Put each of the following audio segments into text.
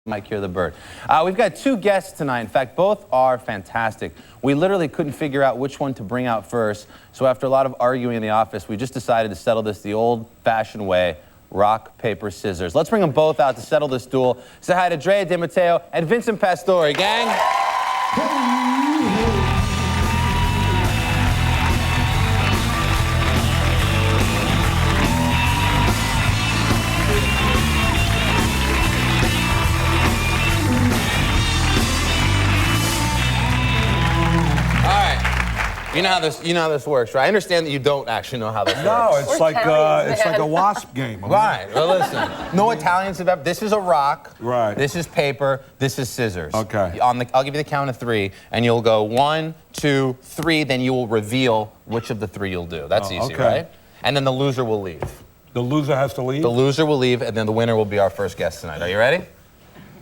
Might cure the bird. We've got two guests tonight. In fact, both are fantastic. We literally couldn't figure out which one to bring out first. So after a lot of arguing in the office, we just decided to settle this the old-fashioned way. Rock, paper, scissors. Let's bring them both out to settle this duel. Say hi to Drea de Matteo and Vincent Pastori, gang. You know how this works, right? I understand that you don't actually know how this works. No, it's like a wasp game. Right. Well, listen. No Italians have ever. This is a rock. Right. This is paper. This is scissors. Okay. I'll give you the count of three, and you'll go 1, 2, 3. Then you will reveal which of the three you'll do. That's easy, okay. right? And then the loser will leave. The loser has to leave? The loser will leave, and then the winner will be our first guest tonight. Are you ready?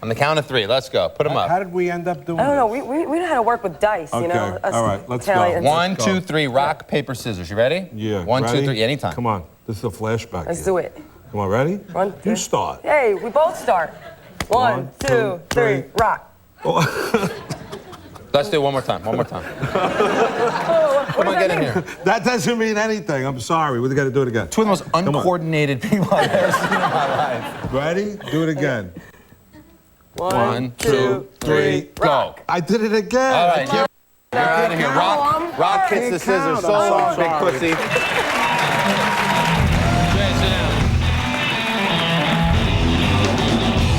On the count of 3, let's go. Put them up. How did we end up doing I don't know. this? We know how to work with dice, Okay. you know? Us All right, let's Italians. go. 1, 2, 3. Rock, paper, scissors. You ready? Yeah. 1, 2, ready? 3. Anytime. Come on. This is a flashback. Let's do it. Come on, ready? 1, 2. You start. Hey, we both start. 1, 2, 3. Rock. Let's do it one more time. One more time. Come on, get in here. That doesn't mean anything. I'm sorry. We got to do it again. Two of the most uncoordinated people I've ever seen in my life. Ready? Do it again. 1, 2, 3, go. I did it again. All right, you're out of here. Rock hits the scissors. So big pussy.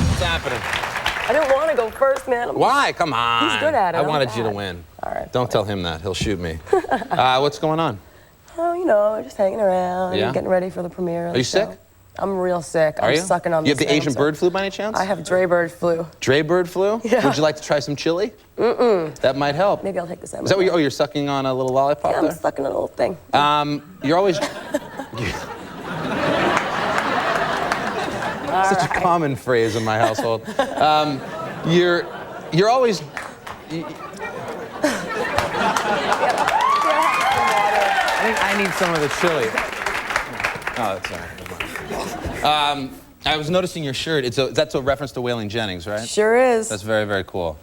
What's happening? I didn't want to go first, man. Why? Come on. He's good at it. I I'm wanted you to bad. win. All right. Don't tell him that. He'll shoot me. What's going on? Oh, you know, just hanging around. Yeah? Getting ready for the premiere. Are you sick? I'm real sick. Are I'm you? sucking on You have this the Asian thing, bird flu by any chance? I have Drea bird flu. Drea bird flu? Yeah. Would you like to try some chili? That might help. Maybe I'll take this. Is that what you're sucking on a little lollipop Yeah, there? I'm sucking a little thing. You're always... Such a common phrase in my household. You're always... I need some of the chili. Oh, that's all right. I was noticing your shirt. That's a reference to Waylon Jennings, right? Sure is. That's very, very cool.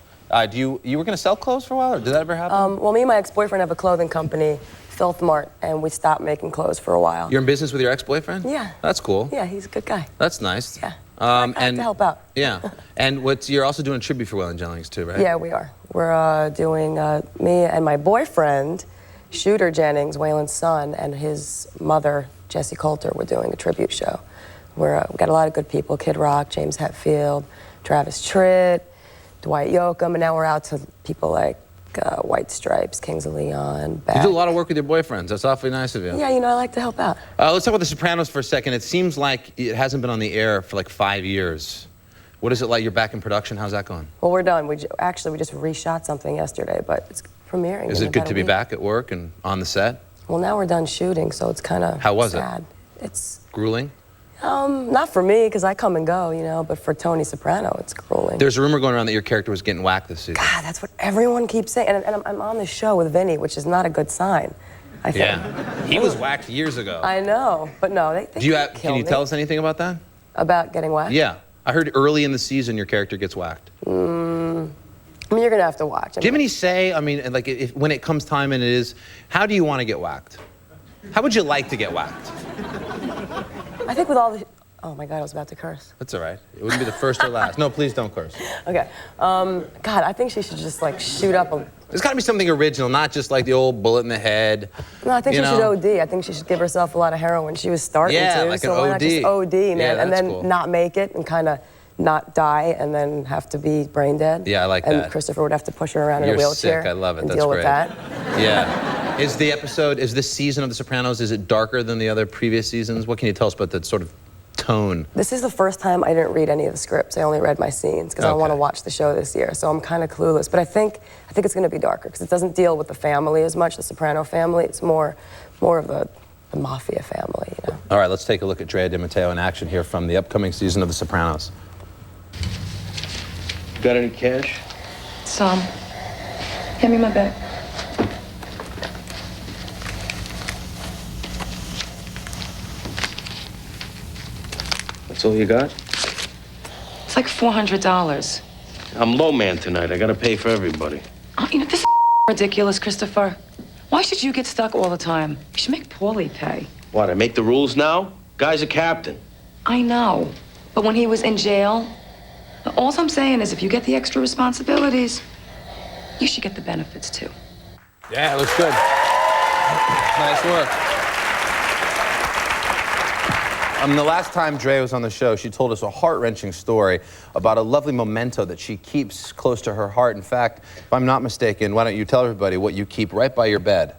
You were going to sell clothes for a while, or did that ever happen? Well, me and my ex-boyfriend have a clothing company, Filth Mart, and we stopped making clothes for a while. You're in business with your ex-boyfriend? Yeah. That's cool. Yeah, he's a good guy. That's nice. Yeah. I have to help out. Yeah. And you're also doing a tribute for Waylon Jennings too, right? Yeah, we are. We're doing me and my boyfriend, Shooter Jennings, Waylon's son, and his mother, Jessie Coulter. We're doing a tribute show. We've got a lot of good people: Kid Rock, James Hetfield, Travis Tritt, Dwight Yoakam, and now we're out to people like White Stripes, Kings of Leon. Beck. You do a lot of work with your boyfriends. That's awfully nice of you. Yeah, you know, I like to help out. Let's talk about The Sopranos for a second. It seems like it hasn't been on the air for like 5 years. What is it like? You're back in production. How's that going? Well, we're done. We just reshot something yesterday, but it's premiering. Is it good to be back at work and on the set? Well, now we're done shooting, so it's kind of How was sad. It's grueling? Not for me, because I come and go, you know, but for Tony Soprano, it's grueling. There's a rumor going around that your character was getting whacked this season. God, that's what everyone keeps saying. And I'm on the show with Vinny, which is not a good sign, I think. Yeah. He was whacked years ago. I know, but no, they Can you tell us anything about that? About getting whacked? Yeah. I heard early in the season your character gets whacked. I mean, you're going to have to watch. Do you have any say? I mean, like, when it comes time and it is, how do you want to get whacked? How would you like to get whacked? I think with all the... Oh, my God, I was about to curse. That's all right. It wouldn't be the first or last. No, please don't curse. Okay. God, I think she should just, like, shoot up a... There's got to be something original, not just like the old bullet in the head. No, I think she should OD. I think she should give herself a lot of heroin. She was starting Yeah, to. like so an why not just OD, man? Yeah, and then cool. not make it and kind of not die and then have to be brain dead. Yeah, I like and that. And Christopher would have to push her around in You're a wheelchair. sick. I love it. And That's deal great. with that. Yeah. Is this season of The Sopranos, is it darker than the other previous seasons? What can you tell us about that sort of tone? This is the first time I didn't read any of the scripts. I only read my scenes because I want to watch the show this year. So I'm kind of clueless. But I think it's going to be darker because it doesn't deal with the family as much, the Soprano family. It's more of the mafia family, you know. All right, let's take a look at Drea de Matteo in action here from the upcoming season of The Sopranos. Got any cash? Some. Hand me my bag. That's all you got? It's It's like $400. I'm low man tonight. I gotta pay for everybody. Oh, you know, this is ridiculous, Christopher. Why should you get stuck all the time? You should make Paulie pay. What, I make the rules now? Guy's a captain. I know, but when he was in jail, all I'm saying is if you get the extra responsibilities, you should get the benefits too. Yeah, it looks good. Nice work. The last time Drea was on the show, she told us a heart-wrenching story about a lovely memento that she keeps close to her heart. In fact, if I'm not mistaken, why don't you tell everybody what you keep right by your bed?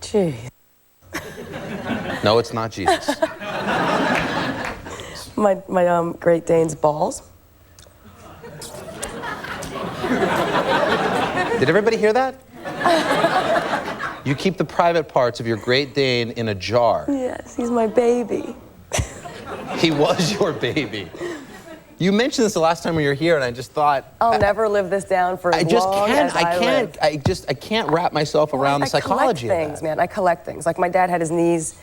Gee. No, it's not Jesus. My Great Dane's balls. Did everybody hear that? You keep the private parts of your Great Dane in a jar. Yes, he's my baby. He was your baby. You mentioned this the last time we were here, and I just thought I'll never live this down for as long as I live. I can't wrap myself around the psychology of that. I collect things, man. I collect things. Like my dad had his knees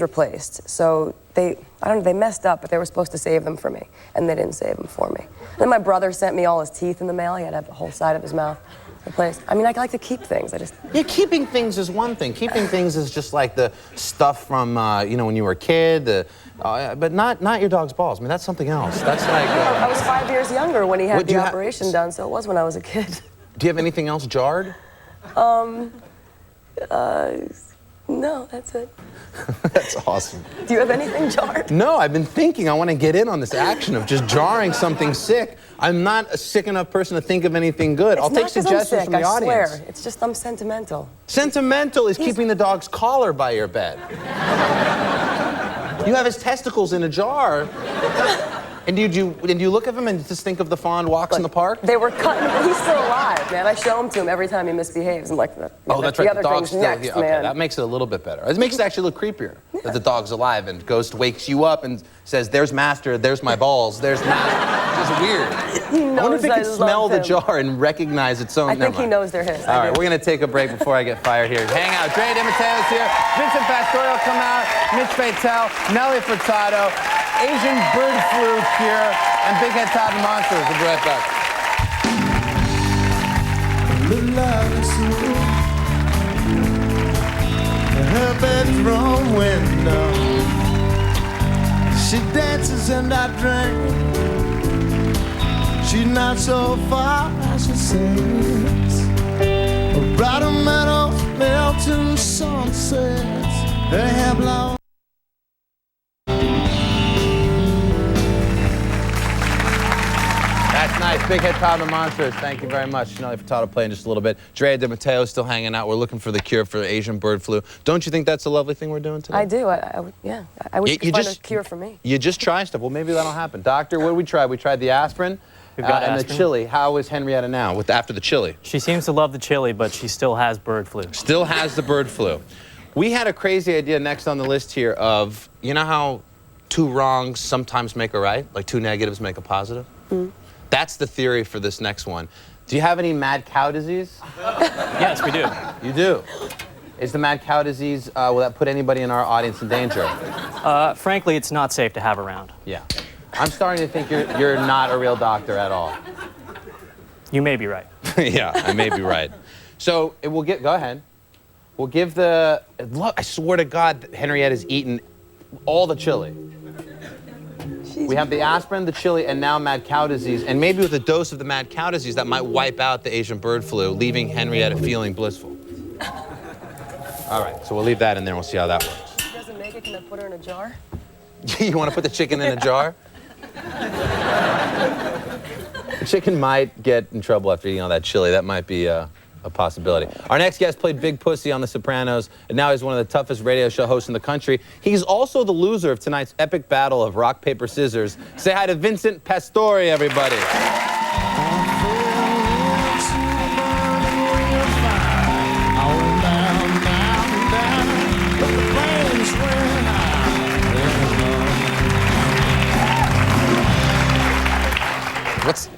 replaced, so I don't know, they messed up, but they were supposed to save them for me, and they didn't save them for me. Then my brother sent me all his teeth in the mail. He had to have the whole side of his mouth replaced. I mean, I like to keep things. Yeah, keeping things is one thing. Keeping things is just like the stuff from, when you were a kid, but not your dog's balls. I mean, that's something else. That's like... I was 5 years younger when he had the operation done, so it was when I was a kid. Do you have anything else jarred? No, that's it. That's awesome. Do you have anything jarred? No, I've been thinking I want to get in on this action of just jarring something sick. I'm not a sick enough person to think of anything good. I'll take suggestions from the audience. I swear. It's just I'm sentimental. Sentimental is keeping the dog's collar by your bed. You have his testicles in a jar. And did you look at him and just think of the fond walks in the park? They were cutting. He's still alive, man. I show him to him every time he misbehaves. I'm like, oh, that's right. The dog's still next, here. Okay, Man. that makes it a little bit better. It makes it actually look creepier that the dog's alive and wakes you up and says, "There's master. There's my balls. There's master." It's weird. I wonder if it can smell the jar and recognize its own. I think he knows they're his. All right, we're gonna take a break before I get fired here. Hang out. Drea de Matteo's here. Vincent Pastori will come out. Mitch Fatel, Nelly Furtado, Asian bird flu cure, and Big Head Todd and Monsters. We'll be right back. Her bedroom window, she dances and I drink. She's not so far as she says. Brighter meadows, melting sunsets, her hair blown. That's nice. Big Head Todd and the Monsters. Thank you very much. Nelly Furtado playing just a little bit. Drea de Matteo still hanging out. We're looking for the cure for Asian bird flu. Don't you think that's a lovely thing we're doing today? I do. Yeah. I wish you could find a cure for me. You just try stuff. Well, maybe that'll happen. Doctor, what did we try? We tried the aspirin and the chili. How is Henrietta now after the chili? She seems to love the chili, but she still has bird flu. Still has the bird flu. We had a crazy idea next on the list here of, you know how two wrongs sometimes make a right? Like two negatives make a positive? Mm. That's the theory for this next one. Do you have any mad cow disease? Yes, we do. You do? Is the mad cow disease, will that put anybody in our audience in danger? Frankly, it's not safe to have around. Yeah. I'm starting to think you're not a real doctor at all. You may be right. Yeah, I may be right. So go ahead. We'll give look, I swear to God, Henrietta's eaten all the chili. We have the aspirin, the chili, and now mad cow disease. And maybe with a dose of the mad cow disease, that might wipe out the Asian bird flu, leaving Henrietta feeling blissful. All right, so we'll leave that in there and we'll see how that works. If she doesn't make it, can I put her in a jar? You want to put the chicken in a jar? The chicken might get in trouble after eating all that chili. That might be a possibility. Our next guest played Big Pussy on The Sopranos, and now he's one of the toughest radio show hosts in the country. He's also the loser of tonight's epic battle of rock, paper, scissors. Say hi to Vincent Pastori, everybody.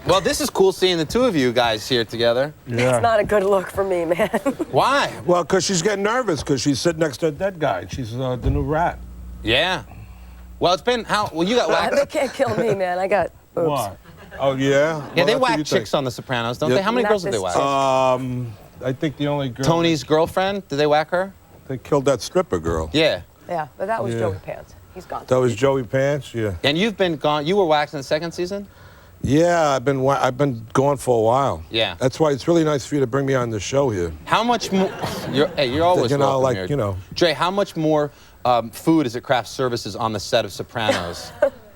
Well, this is cool seeing the two of you guys here together. Yeah. It's not a good look for me, man. Why? Well, because she's getting nervous because she's sitting next to a dead guy. She's the new rat. Yeah. Well, it's been how? Well, you got. They can't kill me, man. I got boobs. What? Oh, yeah? Yeah, Well, they that's what whack you chicks think. on The Sopranos, don't Yeah. they? How many Not girls did they this whack? chick. I think the only girl... Tony's girlfriend, did they whack her? They killed that stripper girl. Yeah. Yeah, but that was Yeah. Joey Pants. He's gone. That was Joey Pants, yeah. And you've been gone, you were waxed in the second season? Yeah, I've been gone for a while. Yeah. That's why it's really nice for you to bring me on the show here. How much more, you're always You know, welcome like, here. you know. Dre, how much more food is at Craft Services on the set of Sopranos?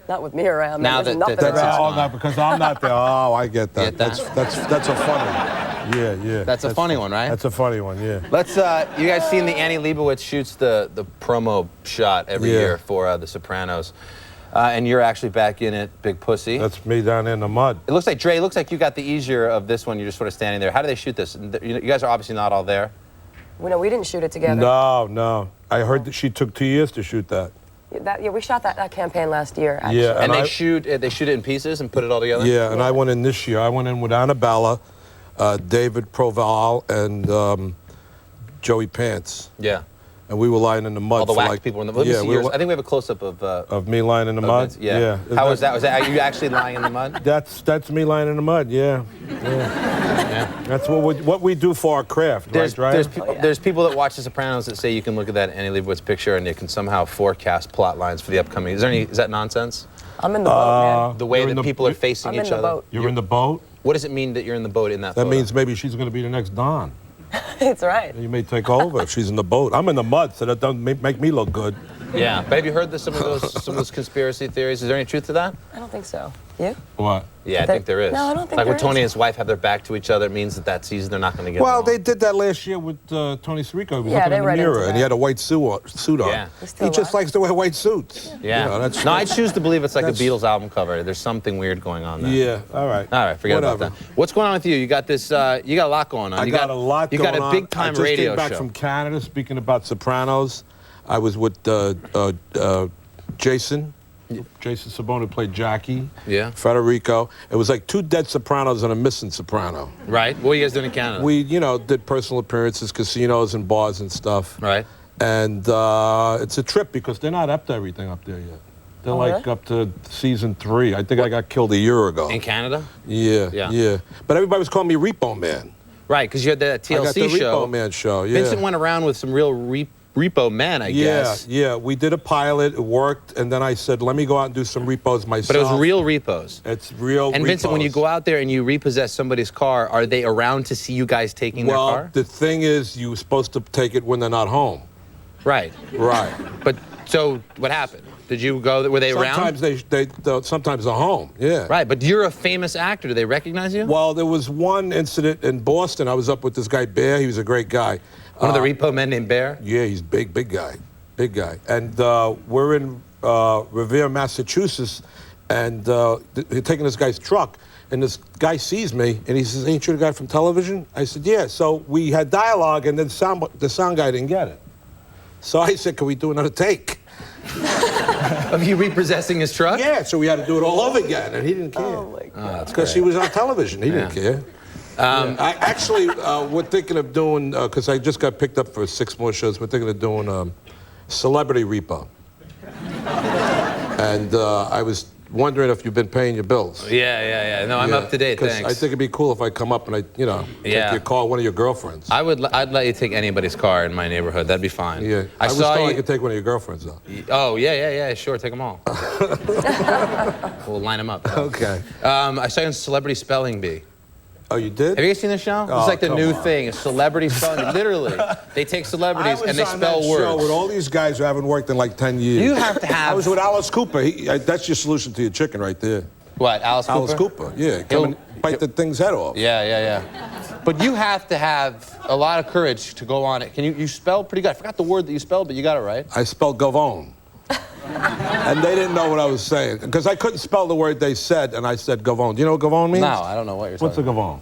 Not with me around. Now There's that- nothing that's around. all- Oh, no, because I'm not there. Oh, I get that. Get that? That's a funny one. Yeah, yeah. That's a funny one, right? That's a funny one, yeah. Let's, you guys seen the Annie Leibovitz shoots the promo shot every Yeah. year for The Sopranos. And you're actually back in it, Big Pussy. That's me down in the mud. It looks like, Dre, it looks like you got the easier of this one. You're just sort of standing there. How do they shoot this? You guys are obviously not all there. No, we didn't shoot it together. No. I heard that she took 2 years to shoot that. Yeah, we shot that campaign last year, actually. Yeah, And I- they shoot it in pieces and put it all together? Yeah, and I went in this year. I went in with Annabella, David Proval, and Joey Pants. Yeah. And we were lying in the mud All the for wax like... people in the mud. Yeah, I think we have a close-up of... of me lying in the mud? Yeah. How was that? Are you actually lying in the mud? That's me lying in the mud, yeah. That's what we do for our craft, There's, right, there's, Ryan? there's people that watch The Sopranos that say you can look at that Annie Leibovitz picture and you can somehow forecast plot lines for the upcoming. Is that nonsense? I'm in the boat, man. The way You're in that the- people are facing I'm in each the other. boat. You're in the boat? What does it mean that you're in the boat in that That photo? means maybe she's going to be the next Don. It's right. You may take over if she's in the boat. I'm in the mud, so that doesn't make me look good. Yeah. But have you heard some of those conspiracy theories? Is there any truth to that? I don't think so. You? What? Yeah, I think there is. No, I don't think like when there Tony is. and his wife have their back to each other, it means that season they're not going to get Well, along. they did that last year with Tony Sirico. He was Yeah, looking they in the read into mirror, and he that. had a white suit on. Yeah. He just likes to wear white suits. Yeah. You know, that's, no, I choose to believe it's like a that's- Beatles album cover. There's something weird going on there. Yeah, all right. All right, forget Whatever. about that. What's going on with you? You got this. You got a lot going on. I you got a lot You going got on. a big time I just radio came back show. from Canada, speaking about Sopranos. I was with Jason Sabone, who played Jackie. Yeah. Federico. It was like 2 dead Sopranos and a missing Soprano. Right. What are you guys doing in Canada? We, did personal appearances, casinos and bars and stuff. Right. And it's a trip because they're not up to everything up there yet. They're like up to season 3. I think I got killed a year ago. In Canada? Yeah. But everybody was calling me Repo Man. Right, because you had that TLC I got the show. Repo Man show, yeah. Vincent went around with some real repo men, I guess. Yeah. We did a pilot. It worked. And then I said, let me go out and do some repos myself. But it was real repos. It's real And Vincent, when you go out there and you repossess somebody's car, are they around to see you guys taking their car? Well, the thing is, you're supposed to take it when they're not home. Right. Right. But so what happened? Did you go? Were they Sometimes around? sometimes they're home. Yeah. Right, but you're a famous actor. Do they recognize you? Well, there was one incident in Boston. I was up with this guy Bear. He was a great guy. One of the repo men named Bear? Yeah, he's big guy. And we're in Revere, Massachusetts, and they're taking this guy's truck. And this guy sees me, and he says, ain't you the guy from television? I said, yeah. So we had dialogue, and then the sound guy didn't get it. So I said, can we do another take? Of you repossessing his truck? Yeah, so we had to do it all over again, and he didn't care. Oh, my God. Because he was on television. He didn't care. I actually, we're thinking of doing, because I just got picked up for 6 more shows, we're thinking of doing Celebrity Repo. And I was wondering if you've been paying your bills. Yeah. No, I'm up to date, Because thanks. I think it'd be cool if I come up and take your call, one of your girlfriends. I'd let you take anybody's car in my neighborhood. That'd be fine. Yeah. I was told I could take one of your girlfriends, though. Oh, yeah, sure, take them all. We'll line them up. Okay. I saw you on Celebrity Spelling Bee. Oh, you did? Have you guys seen the show? Oh, It's like the come new on. thing, a celebrity spelling. Literally, they take celebrities and they I was on spell that words. show with all these guys who haven't worked in like 10 years. You have to have- I was with Alice Cooper. That's your solution to your chicken right there. What, Alice Cooper? Alice Cooper, yeah. Come and bite the thing's head off. Yeah. But you have to have a lot of courage to go on it. Can you spell pretty good? I forgot the word that you spelled, but you got it right. I spelled Gavone. And they didn't know what I was saying. Because I couldn't spell the word they said, and I said Gavone. Do you know what Gavone means? No, I don't know what you're What's a talking Gavone?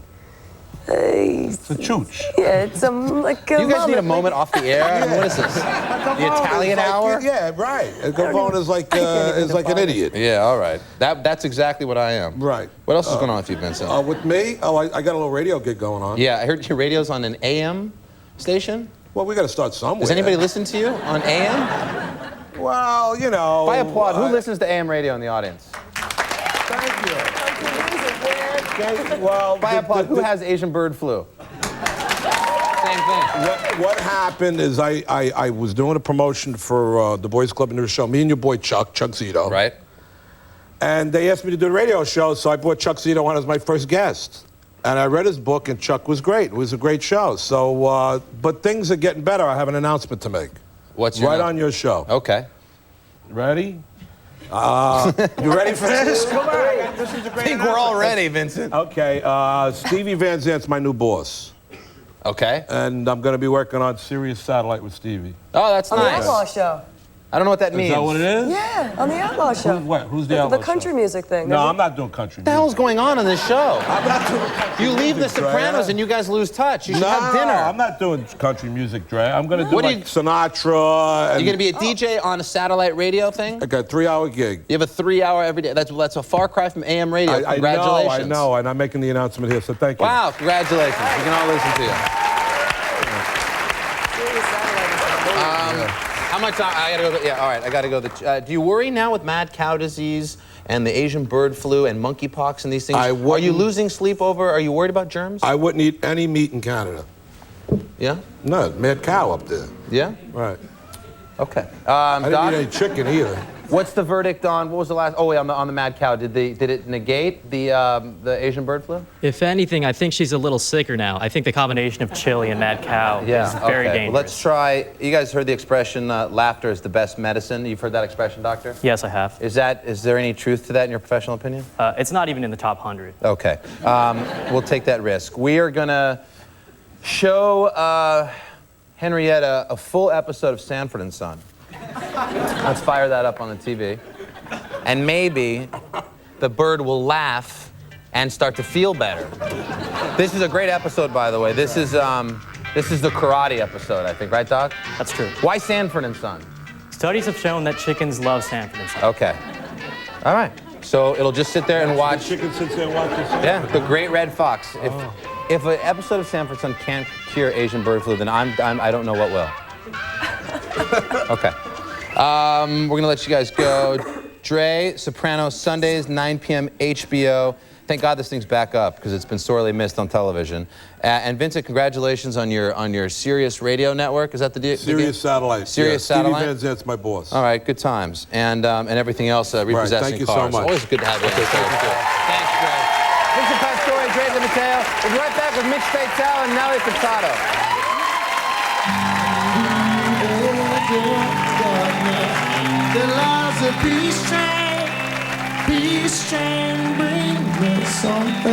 It's a chooch. Yeah, it's like a about. You guys need a moment off the air? I mean, what is this? The Italian hour? Yeah, right. A Gavone is like an idiot. Yeah, all right. That's exactly what I am. Right. What else is going on with you, Vincent? With me? Oh, I got a little radio gig going on. Yeah, I heard your radio's on an AM station. Well, we got to start somewhere. Does anybody listen to you on AM? Well, By applaud, who listens to AM radio in the audience? Thank you. Okay, well... Who has Asian bird flu? Same thing. What happened is I was doing a promotion for the Boys Club in the show. Me and your boy Chuck Zito. Right. And they asked me to do a radio show, so I brought Chuck Zito on as my first guest. And I read his book, and Chuck was great. It was a great show. So, but things are getting better. I have an announcement to make. What's your Right on your show. Okay. Ready? You ready for this? Come on. This is a great I think we're all ready, Vincent. Okay, Stevie Van Zant's my new boss. Okay. And I'm going to be working on Sirius Satellite with Stevie. Oh, that's On the nice. Outlaw Show. I don't know what that means. Is that what it is? Yeah, on the Outlaw Show. Who's the Outlaw The country show? music thing. No, I'm not doing country What the hell's going on in this show? I'm not doing country You leave The music, Dre. Sopranos and you guys lose touch. You should have dinner. I'm not doing country music, Dre. I'm going to do What do like you- Sinatra. And You're going to be a DJ on a satellite radio thing? I got a 3-hour gig. You have a 3-hour every day. That's a far cry from AM radio. Congratulations. I know, and I'm making the announcement here, so thank you. Wow, congratulations. We can all listen to you. How much time? I gotta go. Yeah, all right. I gotta go. Do you worry now with mad cow disease and the Asian bird flu and monkeypox and these things? Are you losing sleep over? Are you worried about germs? I wouldn't eat any meat in Canada. Yeah. No, mad cow up there. Yeah. Right. Okay. I didn't Doc, eat any chicken either. what's the verdict on? What was the last? Oh wait, on the mad cow. Did it negate the Asian bird flu? If anything, I think she's a little sicker now. I think the combination of chili and mad cow is very okay. dangerous. Well, let's try. You guys heard the expression "laughter is the best medicine." You've heard that expression, Doctor? Yes, I have. Is there any truth to that in your professional opinion? It's not even in the top 100. Okay. We'll take that risk. We are gonna show Henrietta a full episode of Sanford and Son. Let's fire that up on the TV. And maybe the bird will laugh and start to feel better. This is a great episode, by the way. This is the karate episode, I think, right, Doc? That's true. Why Sanford and Son? Studies have shown that chickens love Sanford and Son. Okay. All right. So it'll just sit there and watch. Chicken sits there and watches. Yeah, the Great Red Fox. If an episode of Sanford and Son can't cure Asian bird flu, then I don't know what will. Okay. We're gonna let you guys go. Dre, Sopranos, Sundays, 9 p.m. HBO. Thank God this thing's back up because it's been sorely missed on television. And Vincent, congratulations on your Sirius radio network. Is that the deal? Sirius Satellite. Sirius yeah, Satellite. Stevie Van Zant's my boss. All right, good times. And everything else, repossessing Thank you cars. so much. Always good to have you. Okay, thank you. Thanks, Dre. Vincent Pastori, Drea de Matteo. We'll be right back with Mitch Fatel and Nelly Furtado. There lies a peace train bring me something.